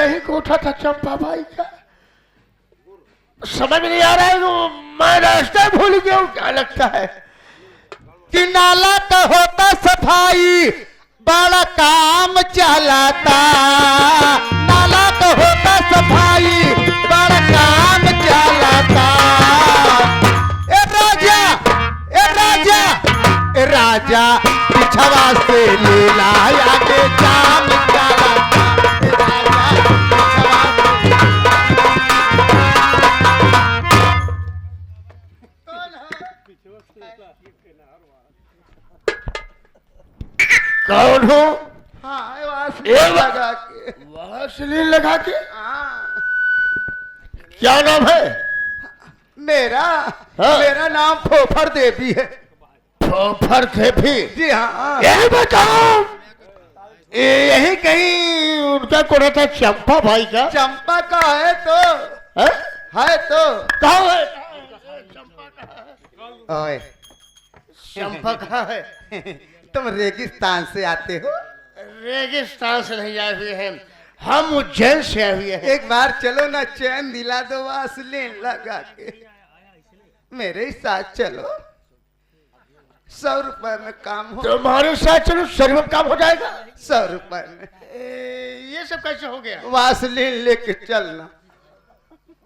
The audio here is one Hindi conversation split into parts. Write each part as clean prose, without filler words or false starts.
यही कोठा था चंपा भाई का। समझ में नहीं आ रहा है, तो मैं रास्ता भूल गया हूँ। क्या लगता है कि नाला का होता सफाई बड़ा काम चलाता, नाला का होता सफाई बड़ा काम चलाता। ए राजा, ए राजा, ए राजा पिछवा से ले लाया के काम चलाता। ए राजा पिछवा कौन हो? हाँ वासलीन लगा के। वासलीन लगा के? हाँ। क्या नाम है? मेरा हाँ। मेरा नाम फोफर देवी है। फोफर देवी? जी हाँ। ये बताओ, यही कहीं उनका कोना था चंपा भाई का? चंपा का है तो है तो कहाँ है? ओए चंपा कहाँ है? तुम रेगिस्तान से आते हो? रेगिस्तान से नहीं आए हुए हैं, हम उज्जैन से आए हुए हैं। एक बार चलो ना, चैन दिला दो वासलीन लगा के। मेरे साथ चलो, 100 रुपए में काम हो। तुम्हारे साथ चलो, 100 रुपये काम हो जाएगा। 100 रुपए में ये सब कैसे हो गया? वासलीन लेके चलना।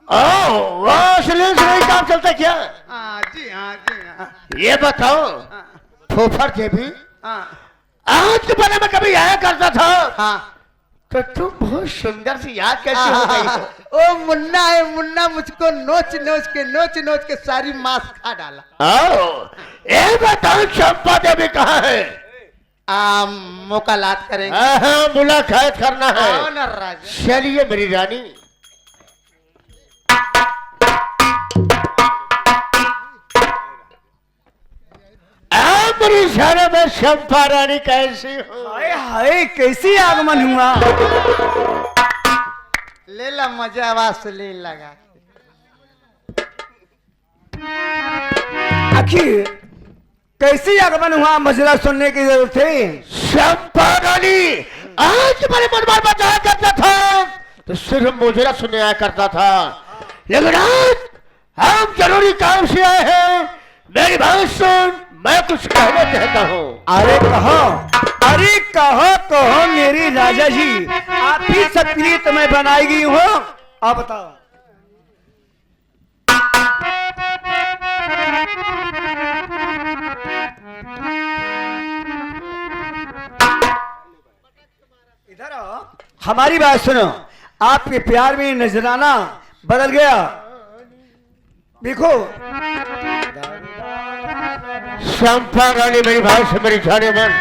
वासलीन से नहीं काम चलता क्या? हाँ जी हाँ जी हाँ। ये बताओ फोफर देवी, आज के बारे में कभी आया करता था? हाँ। तो तुम बहुत सुंदर सी याद कैसे हो गई हो? ओ मुन्ना है, मुन्ना मुझको नोच नोच के सारी मांस खा डाला। ये बताओ चंपा देवी कहाँ है? मुलाकात करेंगे। हाँ, मुलाकात करना है। राजा चलिए मेरी रानी। मेरी शहर में चंपा रानी कैसी हो? हाय हाय, कैसी आगमन हुआ? ले ला मजा वासलीन लगा। आखिर कैसी आगमन हुआ, मसला सुनने की जरूरत है। चंपा रानी आज मेरे मन में बताया करता था तो सिर्फ मुझे सुनने आया करता था, लेकिन आज हम जरूरी काम से आए हैं। मेरी बात सुन, मैं कुछ कहना चाहता हूँ। अरे कहो मेरी राजा जी, आप ही सबके लिए तो मैं बनाई गई हूँ। आप बताओ। इधर आओ, हमारी बात सुनो। आपके प्यार में नजराना बदल गया। देखो चंपा रानी मेरी भाई से मेरी जाने मन।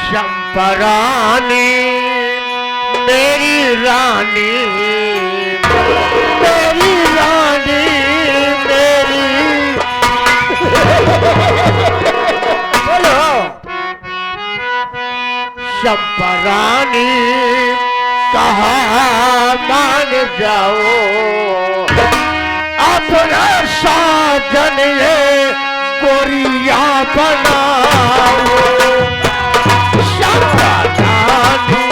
चंपा रानी मेरी रानी, मेरी रानी मेरी। बोलो। चंपा रानी कहाँ मान जाओ, अपना साजन ये गोरिया बनाओ। चंपा रानी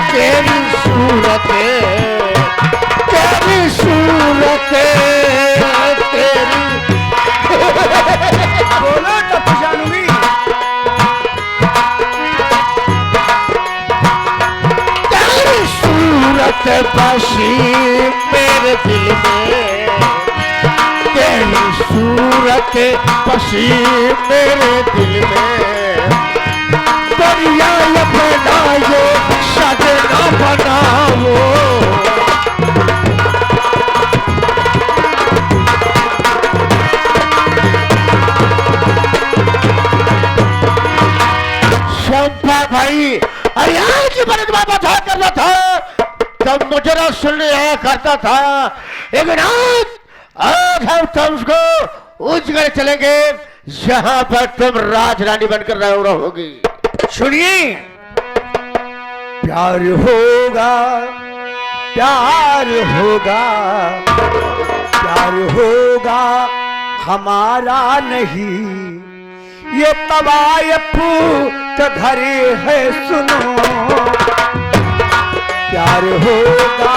तेरी सूरत बसी मेरे दिल में, तेरी सूरत बसी मेरे दिल में, दुनिया ये बनाए सजना बनाओ। शंपा भाई, अरे आज मैंने तुम्हारे बात करना था तब मुझे ना सुनने आया करता था, लेकिन आज हम तुमको उस जगह चलेंगे जहां पर तुम राज रानी बनकर रहोगी। सुनिए, प्यार होगा, प्यार होगा, प्यार होगा हमारा नहीं, ये तवायफ का घर है सुनो, प्यार होगा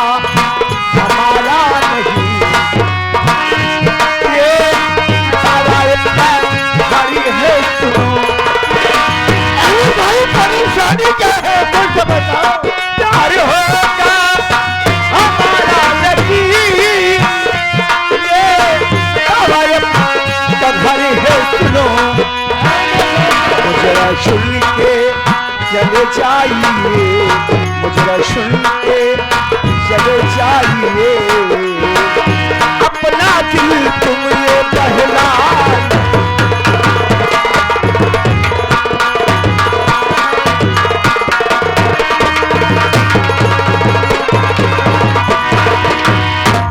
हमारा नहीं, ये तवायफ का घर है सुनो। अरे भाई परेशानी क्या है कुछ बताओ। प्यार होगा हमारा नहीं, ये तवायफ का घर है सुनो, मुझे सुन के चले जाइए, मुझे सुन के चले जाइए, अपना दिल तुम ये बहला।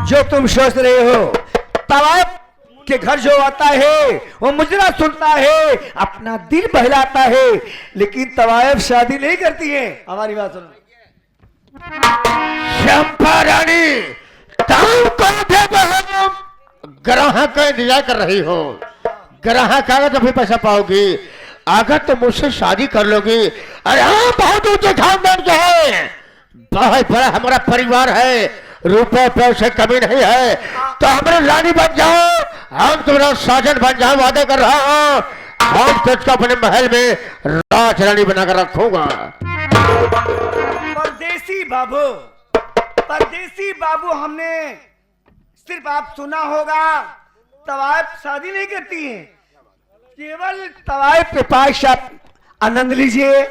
जो तुम सोच रहे हो, तवायफ के घर जो आता है वो मुजरा सुनता है, अपना दिल बहलाता है, लेकिन तवायफ शादी नहीं करती है। हमारी बात सुनो। शंपा रानी, तुम कौन ग्राहक का इंतजार कर रही हो, ग्राहक आएगा तो फिर पैसा पाओगी, अगर तुम मुझसे शादी कर लोगी। अरे हाँ, बहुत ऊंचे खानदान के हैं, बहुत बड़ा हमारा परिवार है, रुपए पैसे कमी नहीं है, तो हमारे रानी बन जाओ, हम तुम्हारा साजन बन जाओ, वादा कर रहा हूँ, हम तुझको अपने महल में राज रानी बनाकर रखूंगा। परदेसी बाबू, परदेसी बाबू, हमने सिर्फ आप सुना होगा, तवायफ शादी नहीं करती है, केवल तवायफ के पास आप आनंद लीजिए,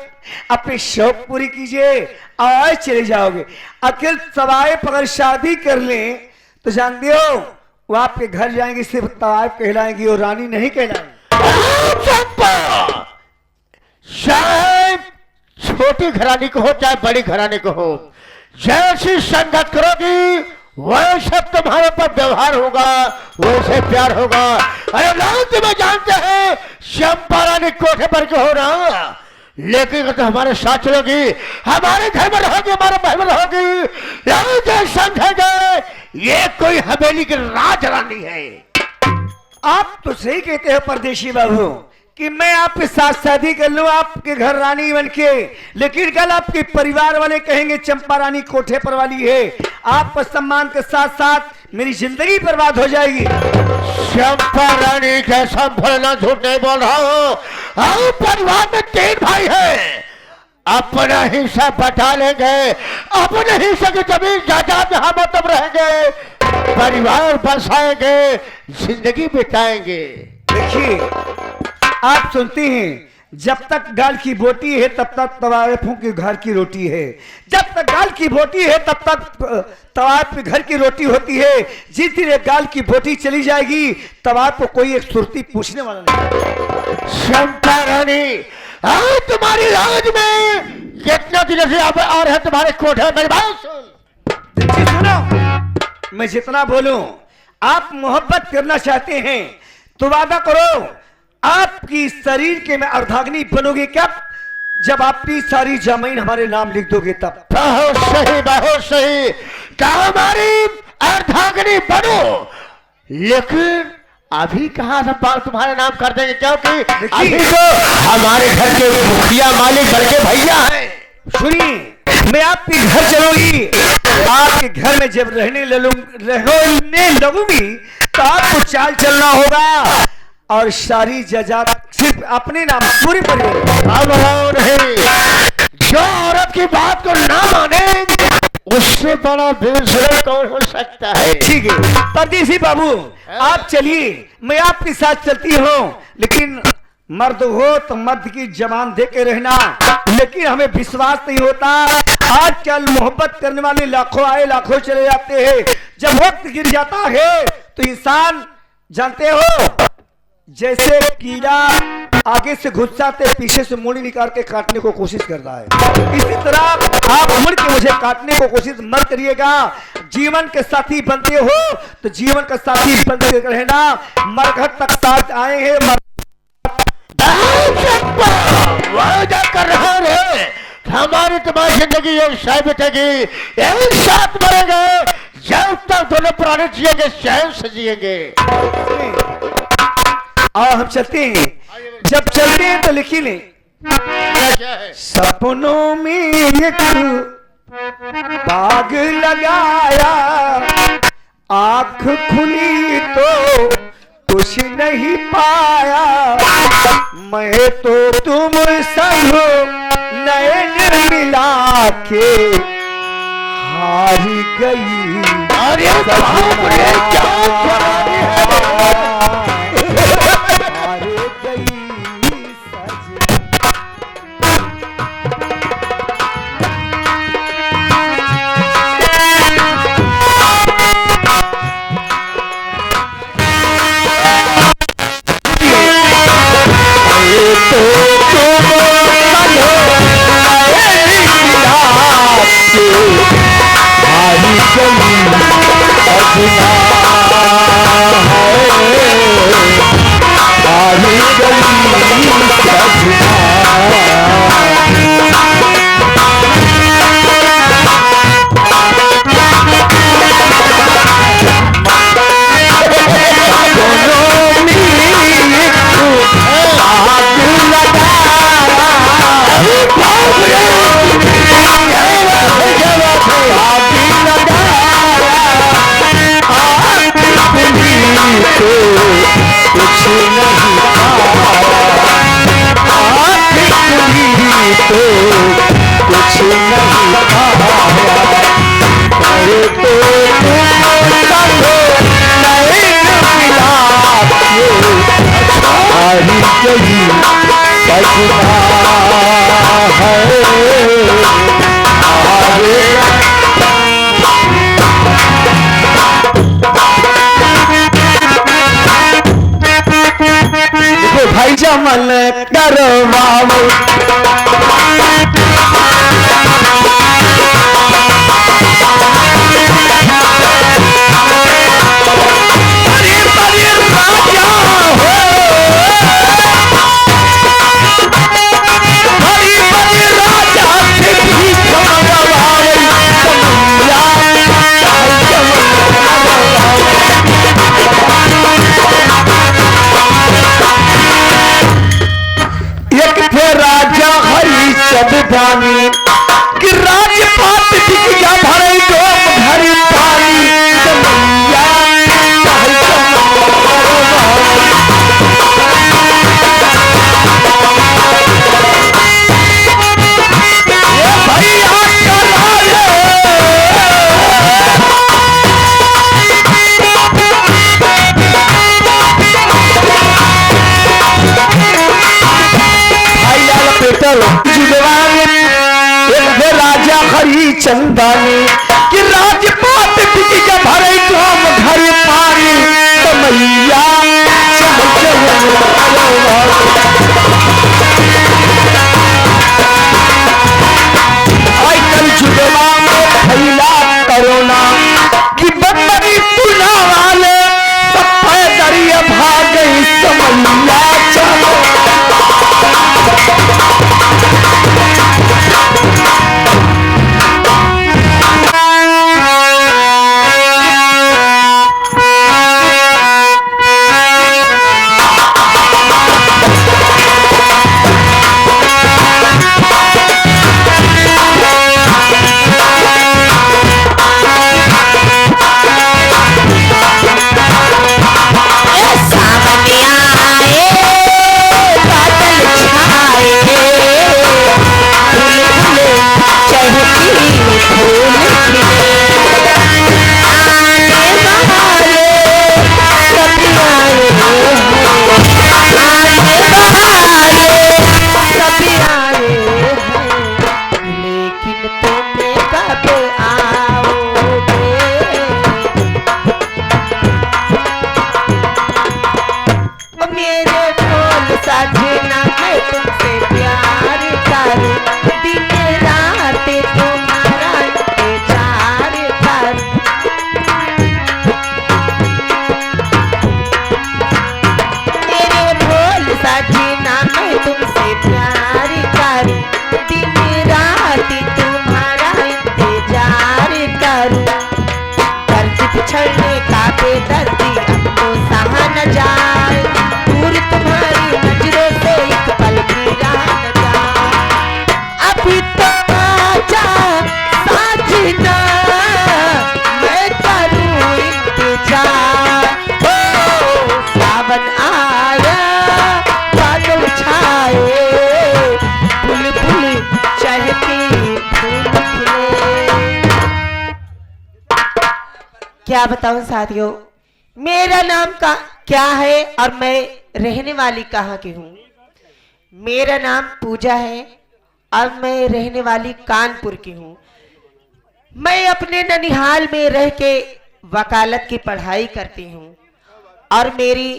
अपनी शौक पूरी कीजिए और चले जाओगे। अकेले तवायफ अगर शादी कर लें तो जानते हो वो आपके घर जाएंगे, सिर्फ तवायफ कहलाएंगी और रानी नहीं कहलाएंगी। चाहे छोटी घरानी को हो चाहे बड़ी घरानी को हो, जैसी संगत करोगी वैसे तुम्हारे पर व्यवहार होगा, वैसे प्यार होगा। अरे लोग तुम्हें जानते हैं शंपा रानी कोठे पर क्यों हो रहा, लेकिन अगर तो हमारे साथ चलोगी, हमारे घर में रहोगी, हमारे महल में रहोगी, लोग समझेंगे ये कोई हवेली की राज रानी है। आप तो सही कहते हो परदेशी बाबू कि मैं आपके साथ शादी कर लूं आपके घर रानी बन के, लेकिन कल आपके परिवार वाले कहेंगे चंपा रानी कोठे पर वाली है, आपका सम्मान के साथ साथ मेरी जिंदगी बर्बाद हो जाएगी। चंपा रानी कैसा भोलना झूठ नहीं बोल रहा हूँ, हम परिवार में 3 भाई हैं, अपना हिस्सा बटा लेंगे, अपने हिस्से की जमीन जायदाद में हम तुम रहेंगे, परिवार बसाएंगे, जिंदगी बिताएंगे। देखिए, आप सुनते हैं जब तक गाल की बोटी है तब तक तवायफों के घर की रोटी है, जब तक गाल की बोटी है तब तक तवायफ के घर की रोटी होती है, जिस दिन एक गाल की बोटी चली जाएगी तवायफ को कोई एक सुरती पूछने वाला नहीं। शंपा रानी, आज तुम्हारी राज में कितना दिन से आ रहे हैं तुम्हारे कोठे, मेरी बात सुन। सुनो, मैं जितना बोलूं, आप मोहब्बत करना चाहते हैं तो वादा करो, आपकी शरीर के में अर्धाग्नि बनोगे क्या, जब आपकी सारी जमीन हमारे नाम लिख दोगे तब। बहुत सही, बहुत सही, क्या हमारी अर्धाग्नि बनो, लेकिन अभी कहाँ सब बात तुम्हारे नाम कर देंगे, क्योंकि अभी तो हमारे घर के मुखिया मालिक बल्कि भैया हैं। सुनिए, मैं आपके घर चलूंगी, आपके घर में जब रहने लगूंगी तो आपको चाल चलना होगा और सारी जजात सिर्फ अपने नाम, पूरी परिवार। अब नहीं, जो औरत की बात को ना माने उससे बड़ा बेसुरा कौन हो सकता है? ठीक है परदेसी बाबू, आप चलिए, मैं आपके साथ चलती हूँ, लेकिन मर्द हो तो मर्द की जबान दे के रहना, लेकिन हमें विश्वास नहीं होता। आजकल मोहब्बत करने वाले लाखों आए लाखों चले जाते हैं, जब वक्त गिर जाता है तो इंसान जानते हो जैसे कीड़ा आगे से घुसाते पीछे से मूड़ी निकाल के काटने को कोशिश करता है, इसी तरह आप मुड़ के मुझे काटने को कोशिश मत करिएगा। जीवन के साथी बनते हो तो जीवन का साथी बनते रहना, मरघट तक साथ आए हैं। वादा कर रहा है हमारी तुम्हारी जिंदगी एक साथ बीतेगी, एक साथ मरेंगे, जब तक दोनों प्राणी जिएंगे चैन से जिएंगे। और हम चलते हैं, जब चलते हैं तो लिखी ले क्या है? सपनों में एक बाग लगाया, आंख खुली तो कुछ नहीं पाया, मैं तो तुम संग नयन मिला के हार गई। अरे बाप रे, क्या जवानी है? हार गई सजना। भाई जमन करवाओ पानी कि राजपाट दिख गया भरे डोम भरी पानी कमैया ये भैया भाई लाल पेटर राजा हरी चंदानी कि राजपाट टिक भरे डोम घर पानी कमैया आजकल जुगवा में फैला कोरोना कि बंदरी पुना वाले सब पैदरिया भाग गई समैया चलो क्या बताऊं साथियों, मेरा नाम का क्या है और मैं रहने वाली कहाँ की हूँ। मेरा नाम पूजा है और मैं रहने वाली कानपुर की हूँ। मैं अपने ननिहाल में रह के वकालत की पढ़ाई करती हूँ और मेरी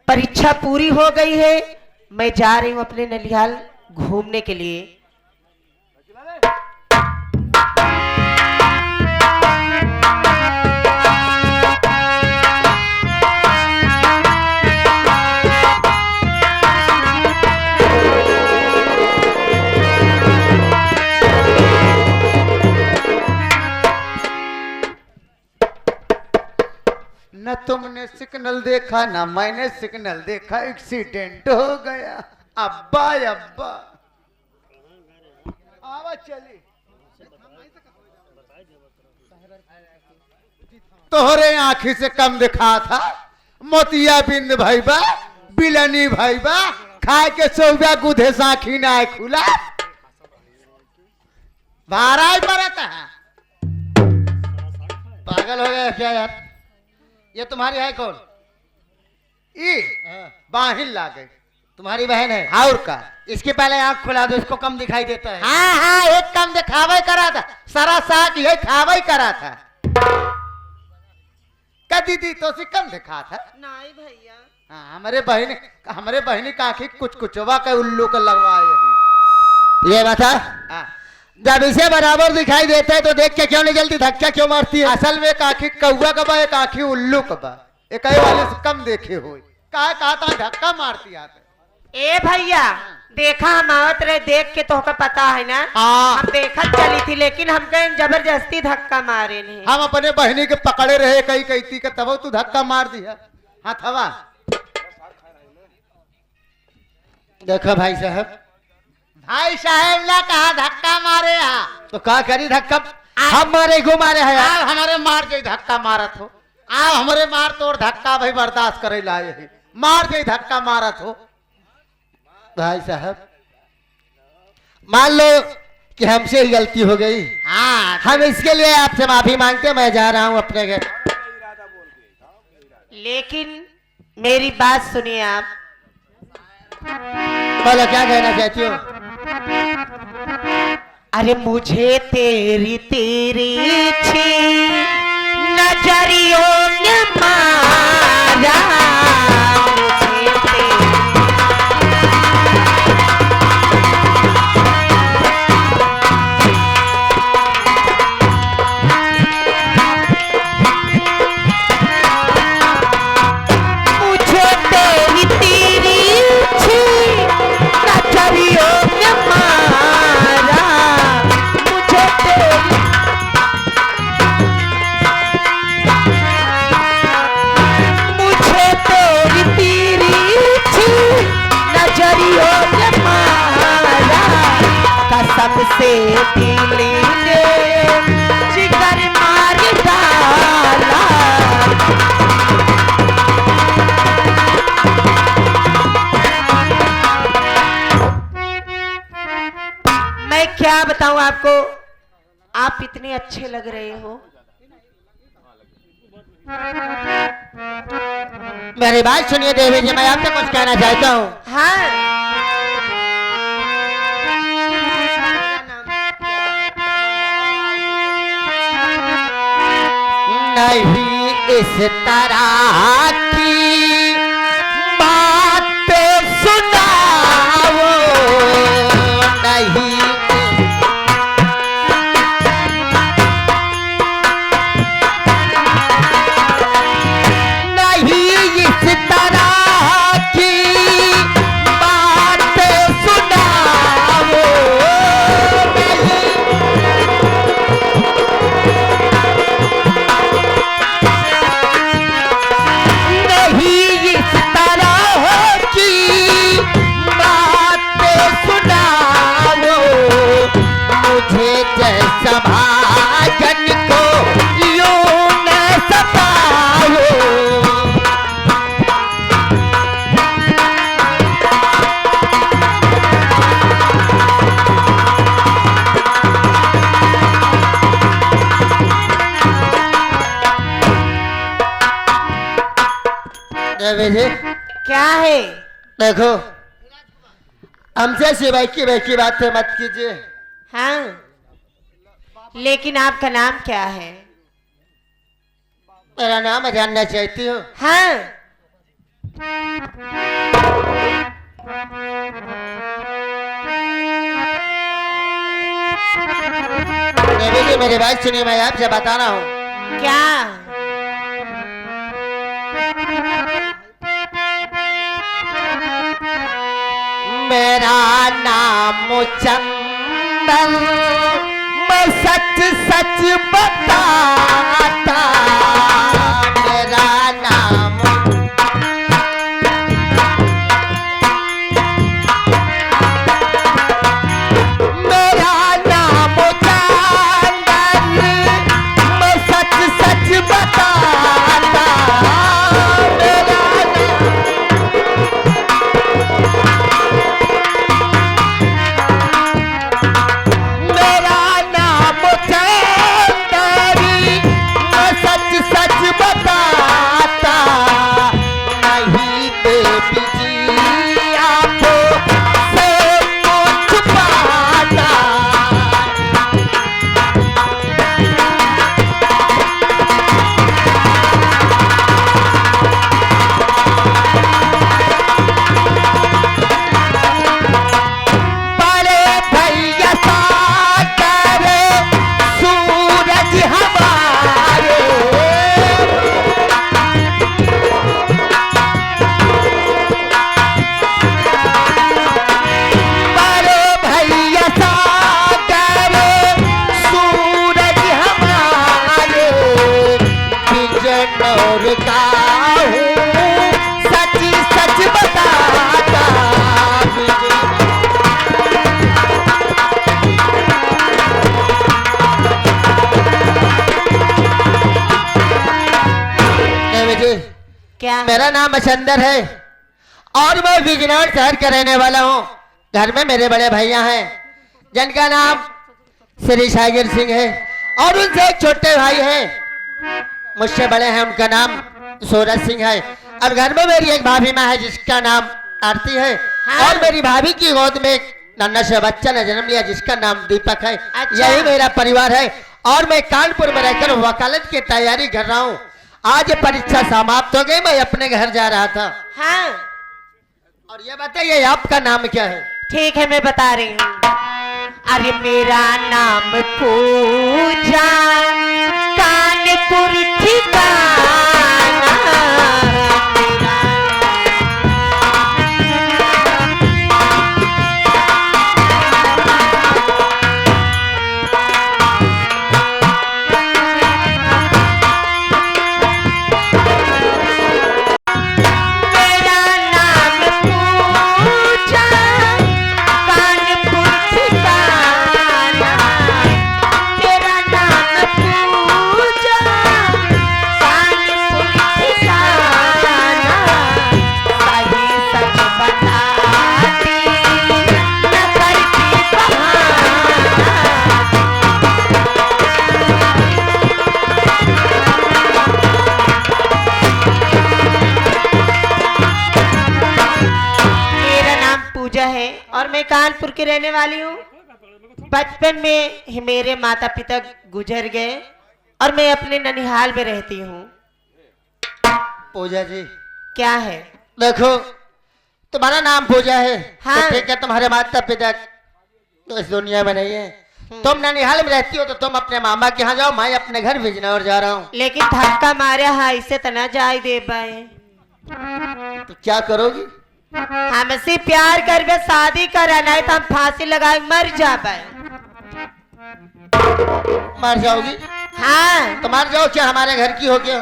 परीक्षा पूरी हो गई है। मैं जा रही हूँ अपने ननिहाल घूमने के लिए। न तुमने सिग्नल देखा ना मैंने सिग्नल देखा, एक्सीडेंट हो गया। अब्बा अब्बा आवाज चली। तोहरे आंखी से कम दिखा था, मोतिया बिंद भाईबा, बिलनी भाईबा, खाए के सौव्या गुधे साखी ना आए खुला। बारह बरत है। पागल हो गया क्या यार? ये तुम्हारी है कौन? ई बाहिन ला गई। तुम्हारी बहन है? और का इसके पहले आंख खुला दो, इसको कम दिखाई देता है। हाँ हाँ, एक कम दिखावा करा था, सारा साग ये खावा करा था। क्या दीदी तो कम दिखा था? नहीं भैया। हाँ, हमारे बहनी का आखिर कुछ कुचवा के उल्लू का लगवाए। ये बता, हाँ, जब इसे बराबर दिखाई देता है तो देख के क्यों नहीं जल्दी धक्का क्यों मारती है? असल में एक आखिर कौवा का बा, एक आखिर उल्लू का बा। एक वाले से कम देखे हो कहा था धक्का मारती आते। ए भैया, देखा हम आवत रहे, देख के तो पता है ना। हाँ। हम देखत चली थी, लेकिन हमके जबरदस्ती धक्का मारे नहीं। हम अपने बहनी के पकड़े रहे कई कहती के, तब तू धक्का मार दिया। हाँ थवा देखो भाई साहब, भाई साहब ना कहा धक्का मारे। यहाँ तो क्या करी धक्का? हम मारे घो मारे है यार। आप हमारे मार के धक्का मारत हो। आप हमारे मार तो और धक्का भाई बर्दाश्त करे लाए ही, मार के धक्का मारत हो। भाई साहब मान लो कि हमसे ही गलती हो गई, हाँ हम इसके लिए आपसे माफी मांगते हैं। मैं जा रहा हूँ अपने घर। लेकिन मेरी बात सुनिए आप। बोलो क्या कहना चाहती हो? अरे मुझे तेरी तिरछी नजरियों ने मारा, मुझे तेरी मुझे तेरी तिरछी नजरियों ने मारा, मुझे तेरी मुझे तेरी तिरछी नजरियों ने मारा, कसम से दिल ने जिगर मार डाला। मैं क्या बताऊं आपको, आप इतने अच्छे लग रहे हो। मेरी बात सुनिए देवी जी, मैं आपसे कुछ कहना चाहता हूँ। हाँ। नहीं इस तरह की बात सुनाओ, नहीं नहीं इस तरह की बात सुनाओ, देवी जी क्या है? देखो, हमसे सिवाय की बातें मत कीजिए। हाँ, लेकिन आपका नाम क्या है? मेरा नाम जानना चाहती हो? हाँ, देवी जी मेरी बात सुनिए, मैं आपसे बता रहा हूँ। क्या? मेरा नाम चंदन, मैं सच सच बताता। मेरा नाम चंदन, मैं सच सच बताता। मेरा मेरा नाम चंदनी, मैं सच सच बताता। नहीं देवी जी आपको से कुछ पाता। बड़े भैया सागर सूरज हमारे, बड़े भैया सागर सूरज हमारे। बिजनौर का हूँ सच सच बताता। देवी जी क्या? मेरा नाम मचंदर है और मैं बिजनौर शहर का रहने वाला हूँ। घर में मेरे बड़े भैया हैं जिनका नाम श्री सागर सिंह है और उनसे एक छोटे भाई हैं मुझसे बड़े हैं, उनका नाम सूरज सिंह है। और घर में मेरी एक भाभी माँ है जिसका नाम आरती है। हाँ। और मेरी भाभी की गोद में एक नन्हा सा बच्चा ने जन्म लिया जिसका नाम दीपक है। अच्छा। यही मेरा परिवार है और मैं कानपुर में रहकर वकालत की तैयारी कर रहा हूँ। आज परीक्षा समाप्त हो गई, मैं अपने घर जा रहा था। हाँ, और ये बताइए आपका नाम क्या है? ठीक है, मैं बता रही हूँ। अरे मेरा नाम पूजा, कानपुर ठिकाना। मेरा नाम पूजा, कानपुर ठिकाना। मेरा नाम पूजा, कानपुर ठिकाना। सही सच बताती, न करती बहाना। मेरा नाम पूजा है और मैं कानपुर की रहने वाली हूँ। बचपन में ही मेरे माता पिता गुजर गए और मैं अपने ननिहाल में रहती हूँ। पूजा जी क्या है? देखो, तुम्हारा नाम पूजा है हाँ। तो ठीक है, तुम्हारे माता पिता तो इस दुनिया में नहीं है। तुम ननिहाल में रहती हो तो तुम अपने मामा के यहाँ जाओ, मैं अपने घर बिजनौर जा रहा हूँ। लेकिन धक्का मारे हाँ इसे तना जाए दे पाए। तो क्या करोगी? हमसे प्यार करके शादी करा, नहीं तो हम फांसी लगाए मर जा पाए। मर जाओगी? हाँ, तो मर जाओ, क्या हमारे घर की हो गया?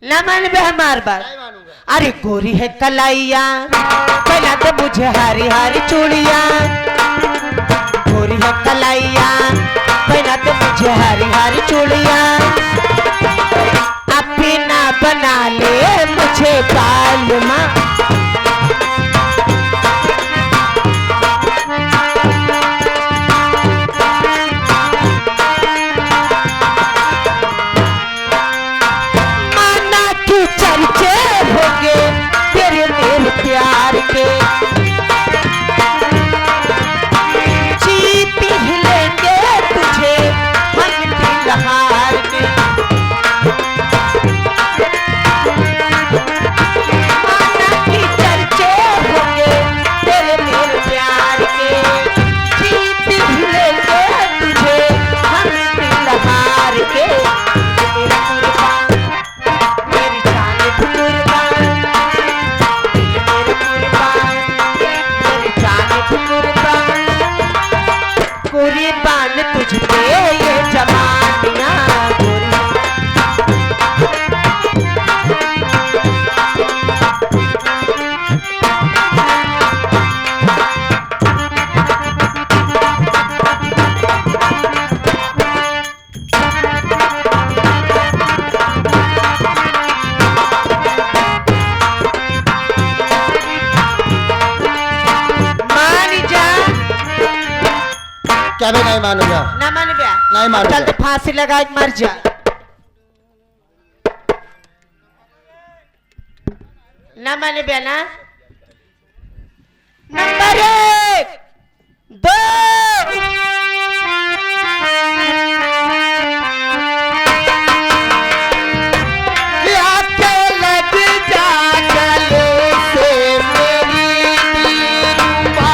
न मन में हमार बात। नहीं मानूंगा। अरे गोरी है कलाइया, पहला तो मुझे हरी हरी चूड़िया। गोरी है कलाइया, पहला तो मुझे हरी हरी चूड़िया। अपना बना ले मुझे बाल माँ। माना की चर्चे होंगे क्या भी नहीं मानूंगा। ना मान बे नहीं मानूंगा। चल तो फांसी लगा के मर जा। ना माने बे ना। नंबर 1 2 आके लग जा गले से मेरी दिलरुबा।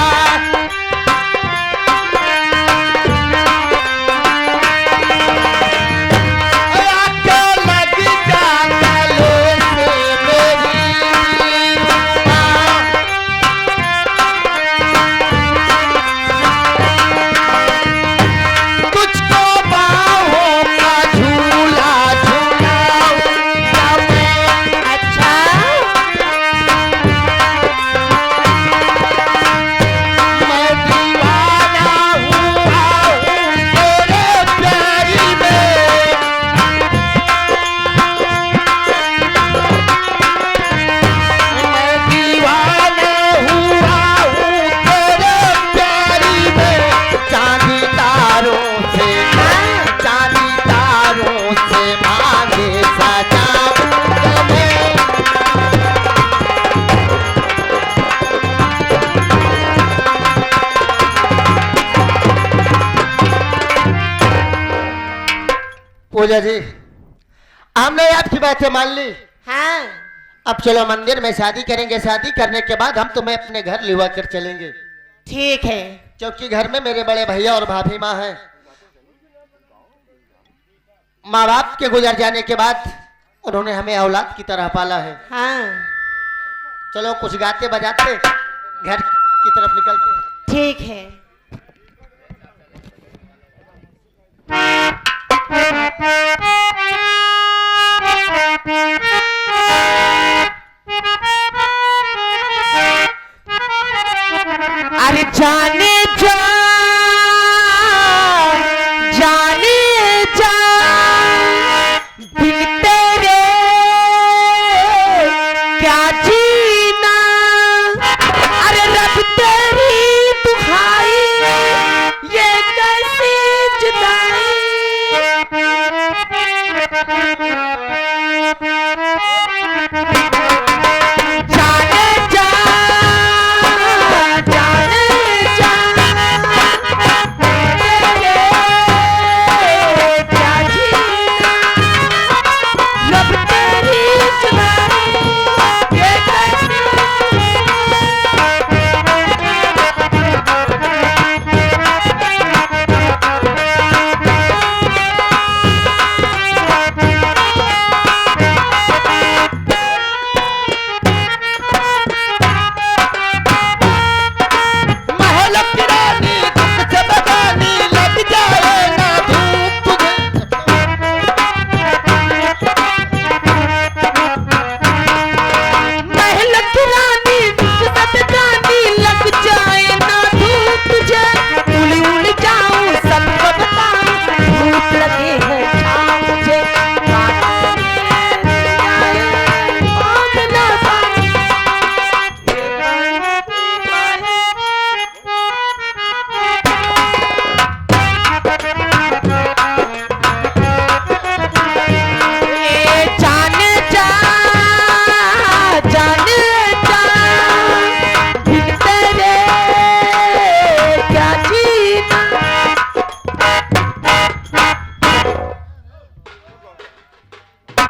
आके लग जा गले से मेरी दिलरुबा। तुझको बाहों का झूला झूलाऊंगा मैं। अच्छा मैं दीवाना हुआ हूँ तेरे प्यारी में। मैं दीवाना हुआ हूँ तेरे प्यारी में। चांदी तारों से मांगे सजाऊंगा मैं। पूजा जी, हमने आपकी बातें मान ली। हाँ अब चलो मंदिर में शादी करेंगे। शादी करने के बाद हम तुम्हें अपने घर लिवा कर चलेंगे, ठीक है। क्योंकि घर में मेरे बड़े भैया और भाभी माँ हैं। माँ बाप के गुजर जाने के बाद उन्होंने हमें औलाद की तरह पाला है। हाँ चलो कुछ गाते बजाते घर की तरफ निकलते हैं। ठीक है। अरे जाने जा